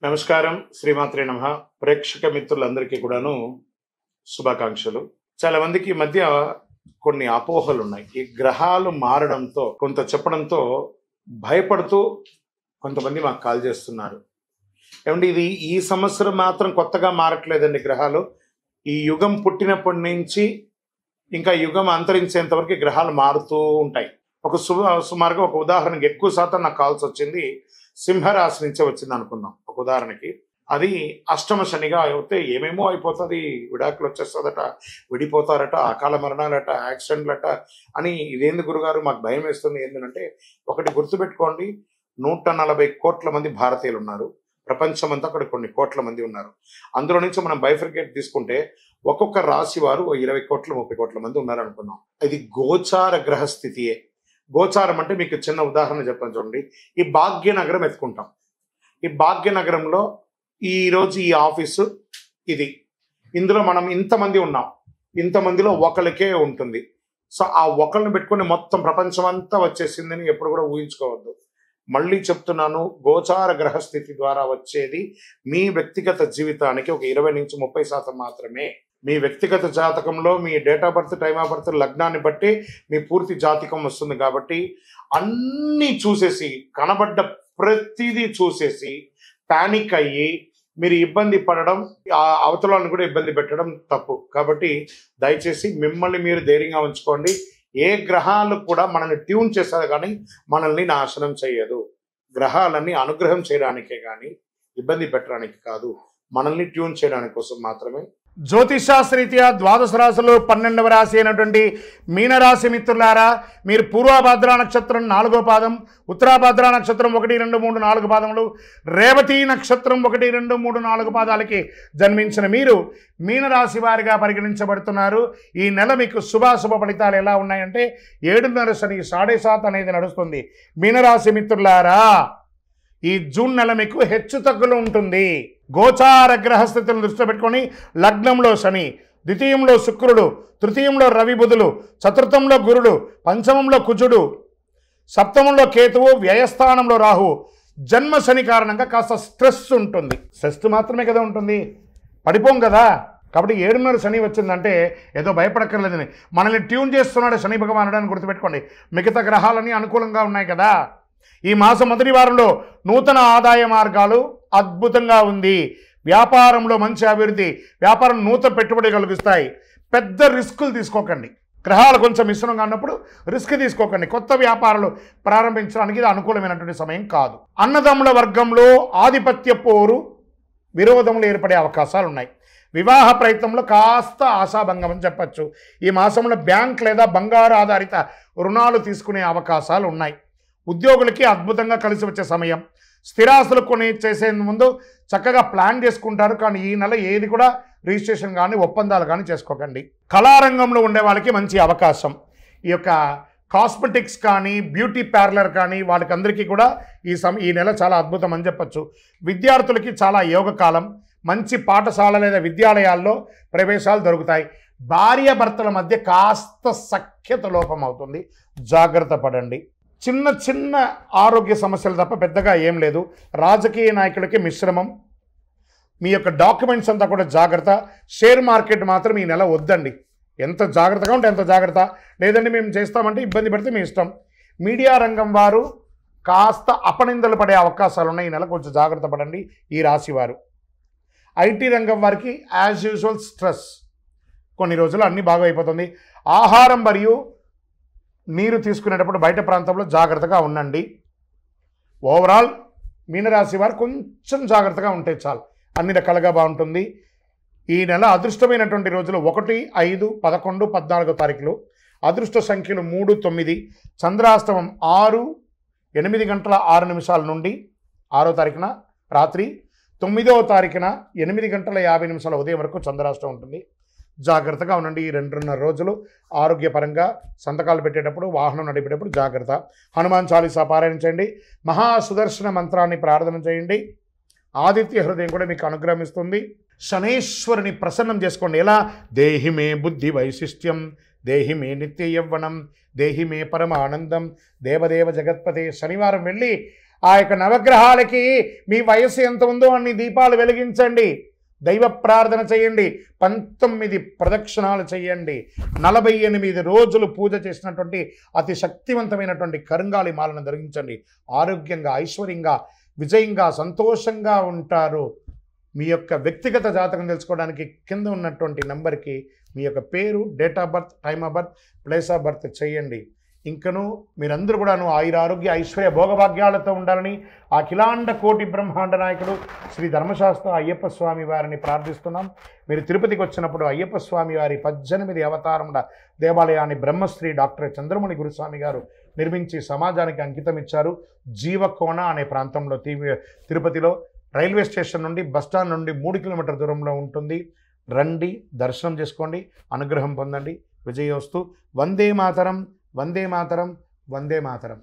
నమస్కారం. శ్రీమాత్రే నమః. ప్రేక్షక మిత్రులందరికీ కూడాను శుభాకాంక్షలు. చాలా మందికి ఈ మధ్య కొన్ని అపోహలు ఉన్నాయి. ఈ గ్రహాలు మారడంతో కొంత చెప్పడంతో భయపడుతూ కొంతమంది మాకు కాల్ చేస్తున్నారు. ఏమంటే ఇది ఈ సంవత్సరం మాత్రం కొత్తగా మారట్లేదండి గ్రహాలు. ఈ యుగం పుట్టినప్పటి నుంచి ఇంకా యుగం అంతరించేంత వరకు గ్రహాలు మారుతూ ఉంటాయి. సుమారుగా ఒక ఉదాహరణకి ఎక్కువ శాతం నాకు కాల్స్ వచ్చింది సింహరాశి నుంచే వచ్చింది అనుకుందాం. ఒక ఉదాహరణకి అది అష్టమ శనిగా అయితే ఏమేమో అయిపోతుంది, విడాకులు వచ్చేస్తుందట, విడిపోతారట, అకాల మరణాలట, యాక్సిడెంట్లట అని. ఇదేంది గురుగారు మాకు భయం వేస్తుంది ఏంటంటే, ఒకటి గుర్తుపెట్టుకోండి, 140 కోట్ల మంది భారతీయులు ఉన్నారు. ప్రపంచమంతా అక్కడ కొన్ని కోట్ల మంది ఉన్నారు. అందులో నుంచి మనం బైఫర్కేట్ తీసుకుంటే ఒక్కొక్క రాశి వారు 20 కోట్ల 30 కోట్ల మంది ఉన్నారు అనుకున్నాం. ఇది గోచార గ్రహస్థితియే. గోచారం అంటే మీకు చిన్న ఉదాహరణ చెప్పాను చూడండి. ఈ భాగ్యనగరం ఎత్తుకుంటాం. ఈ భాగ్యనగరంలో ఈరోజు ఈ ఆఫీసు ఇది, ఇందులో మనం ఇంతమంది ఉన్నాం, ఇంతమందిలో ఒకరికే ఉంటుంది. సో ఆ ఒకరిని పెట్టుకుని మొత్తం ప్రపంచం అంతా వచ్చేసిందని ఎప్పుడు కూడా ఊహించుకోవద్దు. మళ్ళీ చెప్తున్నాను, గోచార గ్రహస్థితి ద్వారా వచ్చేది మీ వ్యక్తిగత జీవితానికి ఒక 20 నుంచి 30% మాత్రమే. మీ వ్యక్తిగత జాతకంలో మీ date of birth, time of birth, లగ్నాన్ని బట్టి మీ పూర్తి జాతకం వస్తుంది. కాబట్టి అన్నీ చూసేసి, కనబడ్డ ప్రతిదీ చూసేసి పానిక్ అయ్యి మీరు ఇబ్బంది పడడం, ఆ అవతలను కూడా ఇబ్బంది పెట్టడం తప్పు. కాబట్టి దయచేసి మిమ్మల్ని మీరు ధైర్యంగా ఉంచుకోండి. ఏ గ్రహాలు కూడా మనల్ని ట్యూన్ చేస్తారు కానీ మనల్ని నాశనం చేయదు. గ్రహాలన్నీ అనుగ్రహం చేయడానికే కానీ ఇబ్బంది పెట్టడానికి కాదు, మనల్ని ట్యూన్ చేయడానికి కోసం మాత్రమే. జ్యోతిషాస్త్రరీత్యా ద్వాదశ రాశులు 12వ రాశి అయినటువంటి మీనరాశి మిత్రులారా, మీరు పూర్వభద్ర నక్షత్రం 4వ పాదం, ఉత్తరాభద్ర నక్షత్రం 1, 2, 3, 4 పాదములు, రేవతి నక్షత్రం 1, 2, 3, 4 పాదాలకి జన్మించిన మీరు మీనరాశి వారిగా పరిగణించబడుతున్నారు. ఈ నెల మీకు శుభాశుభ ఫలితాలు ఎలా ఉన్నాయంటే, 7.5 శని 7.5 అనేది నడుస్తుంది. మీనరాశి మిత్రులారా, ఈ జూన్ నెల మీకు హెచ్చు తగ్గులు ఉంటుంది. గోచార గ్రహస్థితులను దృష్టిలో పెట్టుకొని లగ్నంలో శని, ద్వితీయంలో శుక్రుడు, తృతీయంలో రవి బుధులు, చతుర్థంలో గురుడు, పంచమంలో కుజుడు, సప్తమంలో కేతువు, వ్యయస్థానంలో రాహువు. జన్మ శని కారణంగా కాస్త స్ట్రెస్ ఉంటుంది. స్ట్రెస్ మాత్రమే కదా ఉంటుంది, పడిపోం కదా. కాబట్టి 7.5 శని వచ్చిందంటే ఏదో భయపడక్కర్లేదని మనల్ని ట్యూన్ చేస్తున్నాడు శని భగవానుడు అని గుర్తుపెట్టుకోండి. మిగతా గ్రహాలన్నీ అనుకూలంగా ఉన్నాయి కదా. ఈ మాసం మొదటి వారంలో నూతన ఆదాయ మార్గాలు అద్భుతంగా ఉంది. వ్యాపారంలో మంచి అభివృద్ధి, వ్యాపారం నూతన పెట్టుబడి కలిగిస్తాయి. పెద్ద రిస్కులు తీసుకోకండి. గ్రహాలు కొంచెం మిశ్రమంగా ఉన్నప్పుడు రిస్క్ తీసుకోకండి. కొత్త వ్యాపారాలు ప్రారంభించడానికి ఇది అనుకూలమైనటువంటి సమయం కాదు. అన్నదమ్ముల వర్గంలో ఆధిపత్య పోరు, విరోధములు ఏర్పడే అవకాశాలు ఉన్నాయి. వివాహ ప్రయత్నంలో కాస్త ఆశాభంగం అని చెప్పచ్చు. ఈ మాసంలో బ్యాంక్ లేదా బంగారు ఆధారిత రుణాలు తీసుకునే అవకాశాలు ఉన్నాయి. ఉద్యోగులకి అద్భుతంగా కలిసి వచ్చే సమయం. స్థిరాస్తులు కొని చేసే ముందు చక్కగా ప్లాన్ చేసుకుంటారు, కానీ ఈ నెల ఏది కూడా రిజిస్ట్రేషన్ కానీ ఒప్పందాలు కానీ చేసుకోకండి. కళారంగంలో ఉండే వాళ్ళకి మంచి అవకాశం. ఈ యొక్క కాస్మెటిక్స్ కానీ బ్యూటీ పార్లర్ కానీ వాళ్ళకందరికీ కూడా ఈ నెల చాలా అద్భుతం అని చెప్పచ్చు. విద్యార్థులకి చాలా యోగకాలం. మంచి పాఠశాల లేదా విద్యాలయాల్లో ప్రవేశాలు దొరుకుతాయి. భార్యాభర్తల మధ్య కాస్త సఖ్యత లోపం అవుతుంది, జాగ్రత్త పడండి. చిన్న చిన్న ఆరోగ్య సమస్యలు తప్ప పెద్దగా ఏం లేదు. రాజకీయ నాయకులకి మిశ్రమం. మీ యొక్క డాక్యుమెంట్స్ అంతా కూడా జాగ్రత్త. షేర్ మార్కెట్ మాత్రం ఈ నెల వద్దండి. ఎంత జాగ్రత్తగా ఉంటే ఎంత జాగ్రత్త. లేదండి మేము చేస్తామంటే ఇబ్బంది పడితే మీ ఇష్టం. మీడియా రంగం వారు కాస్త అపనిందలు పడే అవకాశాలు ఉన్నాయి. ఈ నెల కొంచెం జాగ్రత్త పడండి ఈ రాశి వారు. ఐటీ రంగం వారికి యాజ్ యూజువల్ స్ట్రెస్. కొన్ని రోజులు అన్నీ బాగా అయిపోతుంది. ఆహారం మరియు నీరు తీసుకునేటప్పుడు బయట ప్రాంతంలో జాగ్రత్తగా ఉండండి. ఓవరాల్ మీనరాశి వారు కొంచెం జాగ్రత్తగా ఉంటే చాలు, అన్ని రకాలుగా బాగుంటుంది. ఈ నెల అదృష్టమైనటువంటి రోజులు 1, 5, 11, 14 తారీఖులు. అదృష్ట సంఖ్యలు 3, 9. చంద్రాష్టమం 6, 8 గంటల 6 నిమిషాల నుండి 6వ తారీఖున రాత్రి, 9వ తారీఖున 8 గంటల 50 నిమిషాల ఉదయం వరకు చంద్రాష్టమం ఉంటుంది. జాగ్రత్తగా ఉండండి. ఈ 2.5 రోజులు ఆరోగ్యపరంగా సంతకాలు పెట్టేటప్పుడు, వాహనం నడిపేటప్పుడు జాగ్రత్త. హనుమాన్ చాలీసా పారాయణ చేయండి. మహాసుదర్శన మంత్రాన్ని ప్రార్థన చేయండి. ఆదిత్య హృదయం కూడా మీకు అనుగ్రహిస్తుంది. శనేశ్వరుని ప్రసన్నం చేసుకోండి. ఎలా? దేహి మే బుద్ధి వైశిష్ట్యం, దేహి మే నిత్య యవ్వనం, దేహి మే పరమ ఆనందం, దేవదేవ జగత్పతే. శనివారం వెళ్ళి ఆ యొక్క నవగ్రహాలకి మీ వయస్సు ఎంత ఉందో అన్ని దీపాలు వెలిగించండి, దైవ ప్రార్థన చేయండి, 19 ప్రదక్షిణాలు చేయండి, 48 రోజులు పూజ చేసినటువంటి అతి శక్తివంతమైనటువంటి కరుంగాలి మాలను ధరించండి. ఆరోగ్యంగా, ఐశ్వర్యంగా, విజయంగా, సంతోషంగా ఉంటారు. మీ యొక్క వ్యక్తిగత జాతకం తెలుసుకోవడానికి కింద ఉన్నటువంటి నంబర్కి మీ యొక్క పేరు, date of birth, time of birth, place of birth చేయండి. ఇంకను మీరందరూ కూడాను ఆయురారోగ్య ఐశ్వర్య భోగభాగ్యాలతో ఉండాలని అఖిలాండ కోటి బ్రహ్మాండ నాయకుడు శ్రీ ధర్మశాస్త్ర అయ్యప్ప స్వామి వారిని ప్రార్థిస్తున్నాం. మీరు తిరుపతికి వచ్చినప్పుడు అయ్యప్ప స్వామి వారి 18 అవతారముల దేవాలయాన్ని బ్రహ్మశ్రీ డాక్టర్ చంద్రమౌళి గురుస్వామి గారు నిర్మించి సమాజానికి అంకితం ఇచ్చారు. జీవకోణ అనే ప్రాంతంలో తిరుపతిలో రైల్వే స్టేషన్ నుండి బస్టాండ్ నుండి 3 కిలోమీటర్ల దూరంలో ఉంటుంది. రండి, దర్శనం చేసుకోండి, అనుగ్రహం పొందండి. విజయోస్తు. వందే మాతరం, వందే మాతరం, వందే మాతరం.